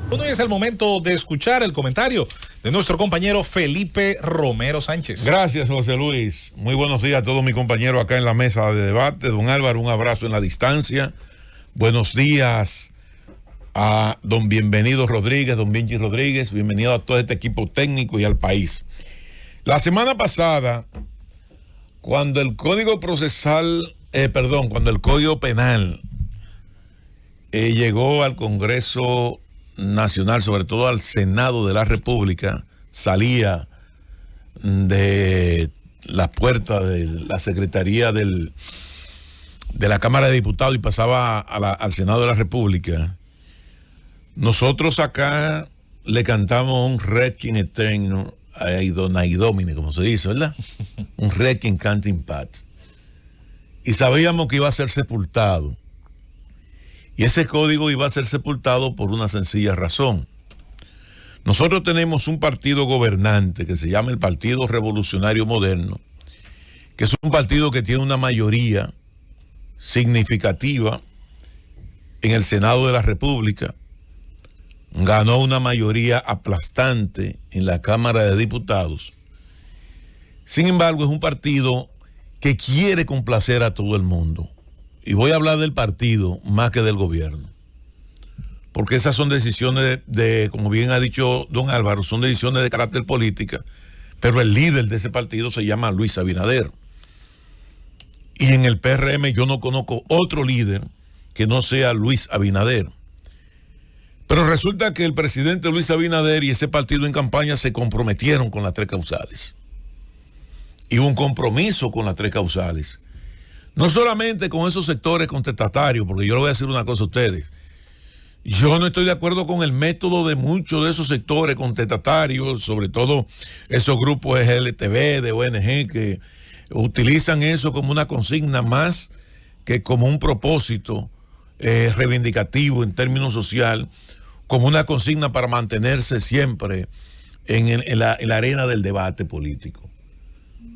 Bueno, es el momento de escuchar el comentario de nuestro compañero Felipe Romero Sánchez. Gracias, José Luis. Muy buenos días a todos mis compañeros acá en la mesa de debate. Don Álvaro, un abrazo en la distancia. Buenos días a don Bienvenido Rodríguez, don Benji Rodríguez. Bienvenido a todo este equipo técnico y al país. La semana pasada, cuando el Código cuando el Código Penal llegó al Congreso Nacional, sobre todo al Senado de la República, salía de la puerta de la Secretaría de la Cámara de Diputados y pasaba al Senado de la República, nosotros acá le cantamos un requiem eterno a Idonai Domine, como se dice, ¿verdad? Un requiem canting pat. Y sabíamos que iba a ser sepultado. Y ese código iba a ser sepultado por una sencilla razón. Nosotros tenemos un partido gobernante que se llama el Partido Revolucionario Moderno, que es un partido que tiene una mayoría significativa en el Senado de la República. Ganó una mayoría aplastante en la Cámara de Diputados. Sin embargo, es un partido que quiere complacer a todo el mundo. Y voy a hablar del partido más que del gobierno. Porque esas son decisiones como bien ha dicho don Álvaro, son decisiones de carácter política. Pero el líder de ese partido se llama Luis Abinader. Y en el PRM yo no conozco otro líder que no sea Luis Abinader. Pero resulta que el presidente Luis Abinader y ese partido en campaña se comprometieron con las 3 causales. Y hubo un compromiso con las 3 causales. No solamente con esos sectores contestatarios, porque yo le voy a decir una cosa a ustedes. Yo no estoy de acuerdo con el método de muchos de esos sectores contestatarios, sobre todo esos grupos LGTB, de ONG, que utilizan eso como una consigna más que como un propósito reivindicativo en términos social, como una consigna para mantenerse siempre en la arena del debate político.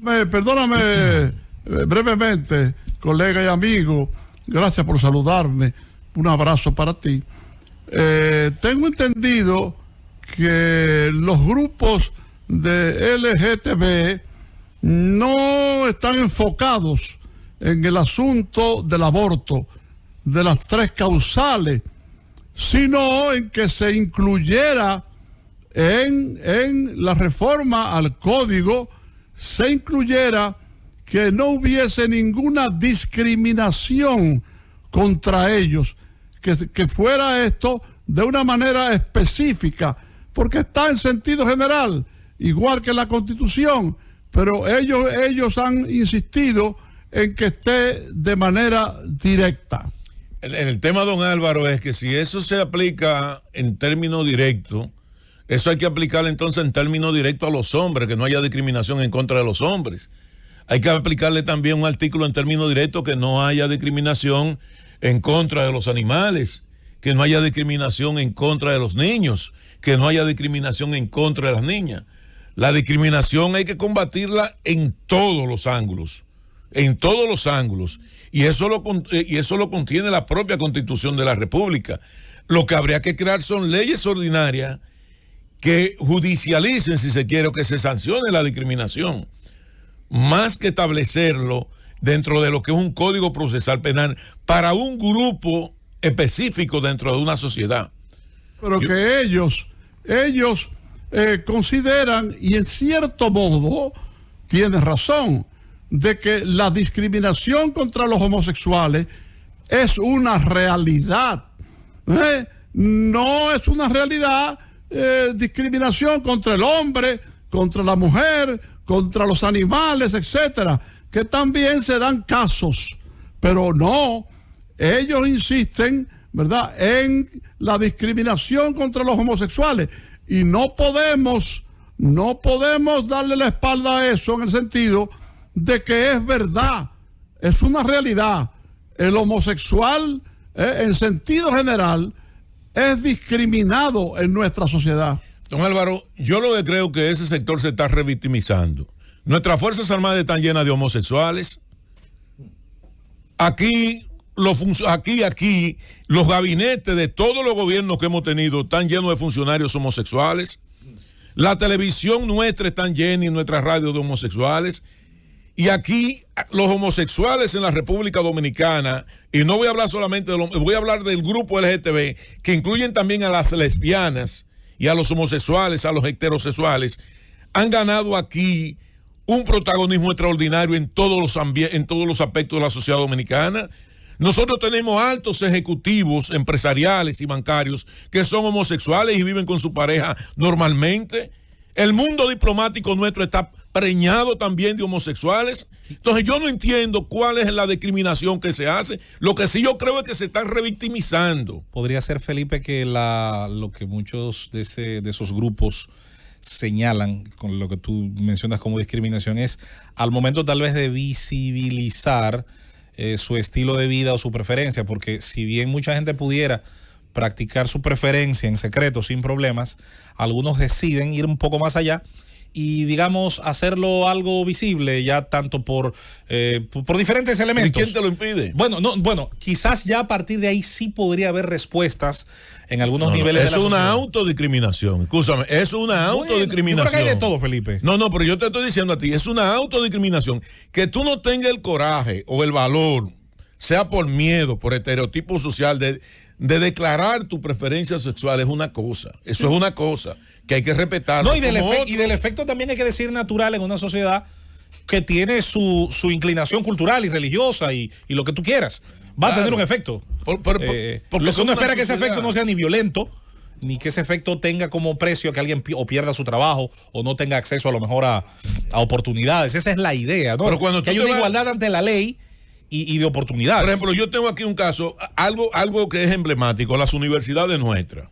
Perdóname brevemente, colega y amigo, gracias por saludarme, un abrazo para ti. Tengo entendido que los grupos de LGTB no están enfocados en el asunto del aborto, de las 3 causales, sino en que se incluyera en la reforma al código, se incluyera que no hubiese ninguna discriminación contra ellos, que fuera esto de una manera específica, porque está en sentido general, igual que la Constitución, pero ellos han insistido en que esté de manera directa. El tema, don Álvaro, es que si eso se aplica en términos directos, eso hay que aplicarlo entonces en términos directos a los hombres, que no haya discriminación en contra de los hombres. Hay que aplicarle también un artículo en términos directos que no haya discriminación en contra de los animales, que no haya discriminación en contra de los niños, que no haya discriminación en contra de las niñas. La discriminación hay que combatirla en todos los ángulos, y eso lo contiene la propia Constitución de la República. Lo que habría que crear son leyes ordinarias que judicialicen, si se quiere, o que se sancione la discriminación, más que establecerlo dentro de lo que es un código procesal penal para un grupo específico dentro de una sociedad. Pero que ellos consideran, y en cierto modo tienen razón, de que la discriminación contra los homosexuales es una realidad. No es una realidad discriminación contra el hombre, contra la mujer, contra los animales, etcétera, que también se dan casos, pero no, ellos insisten, ¿verdad?, en la discriminación contra los homosexuales, y no podemos darle la espalda a eso, en el sentido de que es verdad, es una realidad. El homosexual, en sentido general, es discriminado en nuestra sociedad. Don Álvaro, yo lo que creo que ese sector se está revictimizando. Nuestras Fuerzas Armadas están llenas de homosexuales. Aquí aquí, los gabinetes de todos los gobiernos que hemos tenido están llenos de funcionarios homosexuales. La televisión nuestra está llena y nuestras radios de homosexuales. Y aquí los homosexuales en la República Dominicana, y no voy a hablar solamente voy a hablar del grupo LGTB, que incluyen también a las lesbianas y a los homosexuales, a los heterosexuales, han ganado aquí un protagonismo extraordinario en todos los aspectos de la sociedad dominicana. Nosotros tenemos altos ejecutivos empresariales y bancarios que son homosexuales y viven con su pareja normalmente. El mundo diplomático nuestro está preñado también de homosexuales. Entonces yo no entiendo cuál es la discriminación que se hace. Lo que sí yo creo es que se están revictimizando. Podría ser, Felipe, que lo que muchos de esos grupos señalan con lo que tú mencionas como discriminación es al momento tal vez de visibilizar su estilo de vida o su preferencia, porque si bien mucha gente pudiera practicar su preferencia en secreto sin problemas, algunos deciden ir un poco más allá y, digamos, hacerlo algo visible ya tanto por diferentes elementos. ¿Y quién te lo impide? Bueno, quizás ya a partir de ahí sí podría haber respuestas en algunos niveles de la sociedad. Es una autodiscriminación, escúchame, es una autodiscriminación. Yo creo que hay de todo, Felipe. No, pero yo te estoy diciendo a ti, es una autodiscriminación. Que tú no tengas el coraje o el valor, sea por miedo, por estereotipo social, de declarar tu preferencia sexual es una cosa. Eso es una cosa que hay que respetar. No, y del efecto también hay que decir natural en una sociedad que tiene su inclinación cultural y religiosa y lo que tú quieras. Va a tener un efecto. Porque lo que uno espera que ese efecto no sea ni violento, ni que ese efecto tenga como precio que alguien o pierda su trabajo o no tenga acceso a lo mejor a oportunidades. Esa es la idea, ¿no? Pero cuando que hay una igualdad ante la ley y de oportunidades. Por ejemplo, yo tengo aquí un caso, algo que es emblemático, las universidades nuestras.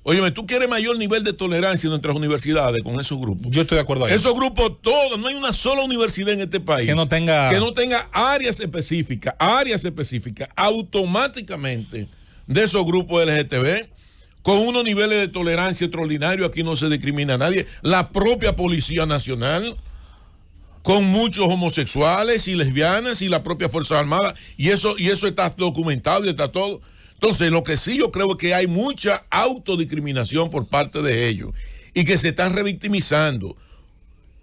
Óyeme, tú quieres mayor nivel de tolerancia en nuestras universidades con esos grupos. Yo estoy de acuerdo ahí. Esos grupos todos, no hay una sola universidad en este país que no tenga áreas específicas, automáticamente de esos grupos LGTB, con unos niveles de tolerancia extraordinarios. Aquí no se discrimina a nadie. La propia Policía Nacional, con muchos homosexuales y lesbianas, y la propia Fuerza Armada, y eso está documentado y está todo. Entonces, lo que sí yo creo es que hay mucha autodiscriminación por parte de ellos y que se están revictimizando.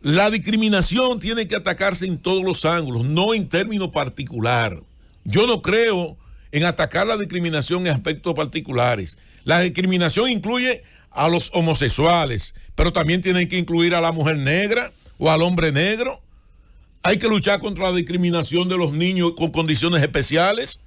La discriminación tiene que atacarse en todos los ángulos, no en términos particular. Yo no creo en atacar la discriminación en aspectos particulares. La discriminación incluye a los homosexuales, pero también tiene que incluir a la mujer negra o al hombre negro. Hay que luchar contra la discriminación de los niños con condiciones especiales,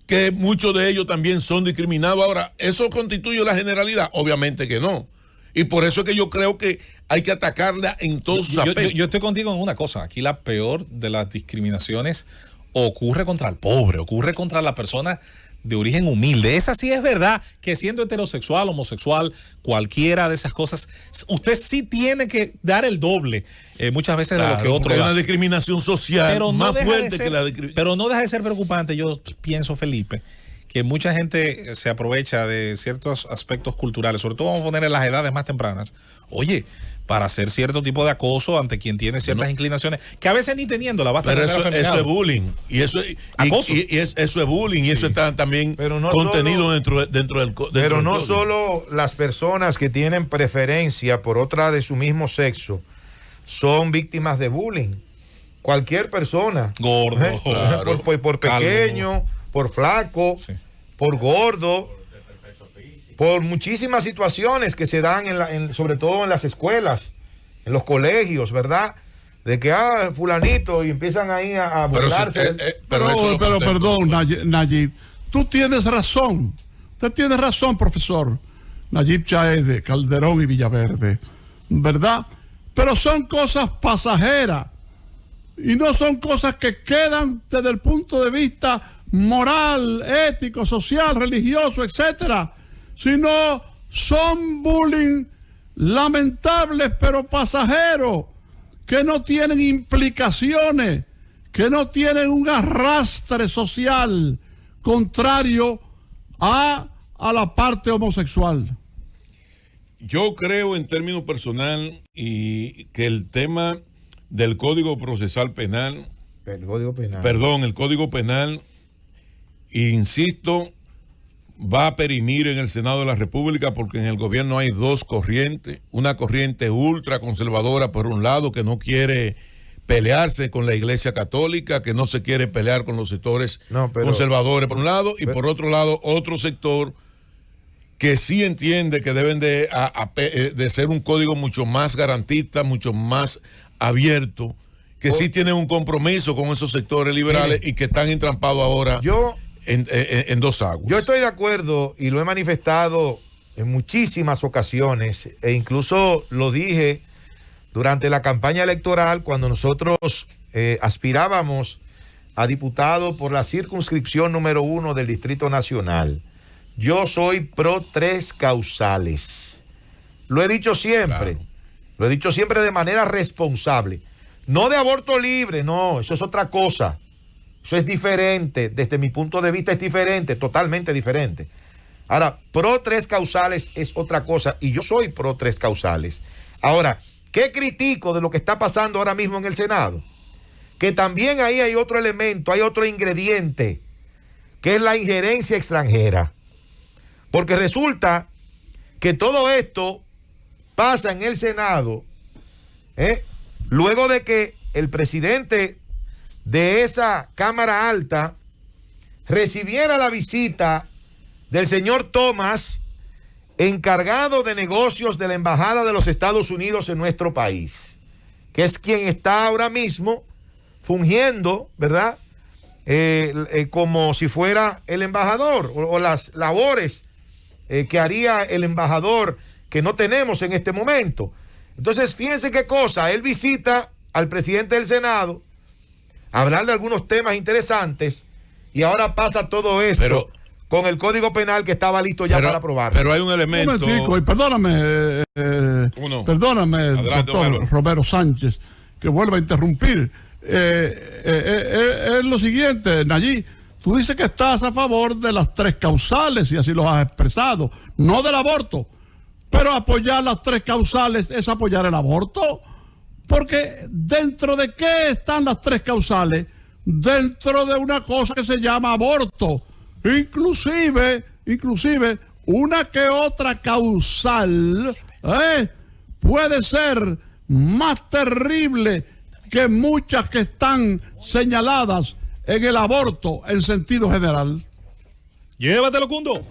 que muchos de ellos también son discriminados. Ahora, ¿eso constituye la generalidad? Obviamente que no. Y por eso es que yo creo que hay que atacarla en todos sus aspectos. Yo estoy contigo en una cosa. Aquí la peor de las discriminaciones ocurre contra el pobre, ocurre contra la persona de origen humilde. Esa sí es verdad, que siendo heterosexual, homosexual, cualquiera de esas cosas, usted sí tiene que dar el doble muchas veces de lo que otro da. Es una discriminación social más fuerte que la discriminación. Pero no deja de ser preocupante, yo pienso, Felipe, que mucha gente se aprovecha de ciertos aspectos culturales, sobre todo vamos a poner en las edades más tempranas, para hacer cierto tipo de acoso ante quien tiene ciertas inclinaciones, que a veces ni teniéndola basta. Pero eso es bullying, y eso es bullying, y eso está también contenido dentro del pero no solo las personas que tienen preferencia por otra de su mismo sexo son víctimas de bullying. Cualquier persona, gordo, claro, por pequeño, por flaco, sí, por gordo, por muchísimas situaciones que se dan sobre todo en las escuelas, en los colegios, ¿verdad? De que fulanito, y empiezan ahí a burlarse. Pero perdón, Nayib, tú tienes razón. Usted tiene razón, profesor Nayib Chaez de Calderón y Villaverde, ¿verdad? Pero son cosas pasajeras y no son cosas que quedan desde el punto de vista moral, ético, social, religioso, etcétera, sino son bullying lamentables pero pasajeros, que no tienen implicaciones, que no tienen un arrastre social contrario a la parte homosexual. Yo creo en términos personal y que el tema del Código Procesal Penal, el Código Penal insisto, va a perimir en el Senado de la República porque en el gobierno hay dos corrientes, una corriente ultraconservadora por un lado que no quiere pelearse con la Iglesia Católica, que no se quiere pelear con los sectores conservadores por un lado, y por otro lado otro sector que sí entiende que deben de ser un código mucho más garantista, mucho más abierto, que sí tienen un compromiso con esos sectores liberales y que están entrampados ahora en dos aguas. Yo estoy de acuerdo y lo he manifestado en muchísimas ocasiones e incluso lo dije durante la campaña electoral cuando nosotros aspirábamos a diputado por la circunscripción número 1 del Distrito Nacional. Yo soy pro 3 causales. Lo he dicho siempre. Claro. Lo he dicho siempre de manera responsable. No de aborto libre, no, eso es otra cosa. Eso es diferente. Desde mi punto de vista es diferente, totalmente diferente. Ahora, pro 3 causales es otra cosa y yo soy pro 3 causales. Ahora, ¿qué critico de lo que está pasando ahora mismo en el Senado? Que también ahí hay otro elemento, hay otro ingrediente, que es la injerencia extranjera. Porque resulta que todo esto pasa en el Senado, luego de que el presidente de esa Cámara Alta recibiera la visita del señor Thomas, encargado de negocios de la Embajada de los Estados Unidos en nuestro país, que es quien está ahora mismo fungiendo, ¿verdad? Como si fuera el embajador o las labores que haría el embajador que no tenemos en este momento. Entonces, fíjense qué cosa, él visita al presidente del Senado a hablar de algunos temas interesantes y ahora pasa todo esto con el Código Penal que estaba listo ya para aprobar. Pero hay un elemento... Un momentico, y perdóname, doctor Romero Sánchez, que vuelva a interrumpir. Es lo siguiente, Nayib. Tú dices que estás a favor de las 3 causales y así lo has expresado, no del aborto. Pero apoyar las 3 causales es apoyar el aborto. Porque ¿dentro de qué están las 3 causales? Dentro de una cosa que se llama aborto. Inclusive, una que otra causal puede ser más terrible que muchas que están señaladas en el aborto en sentido general. Llévatelo, Cundo.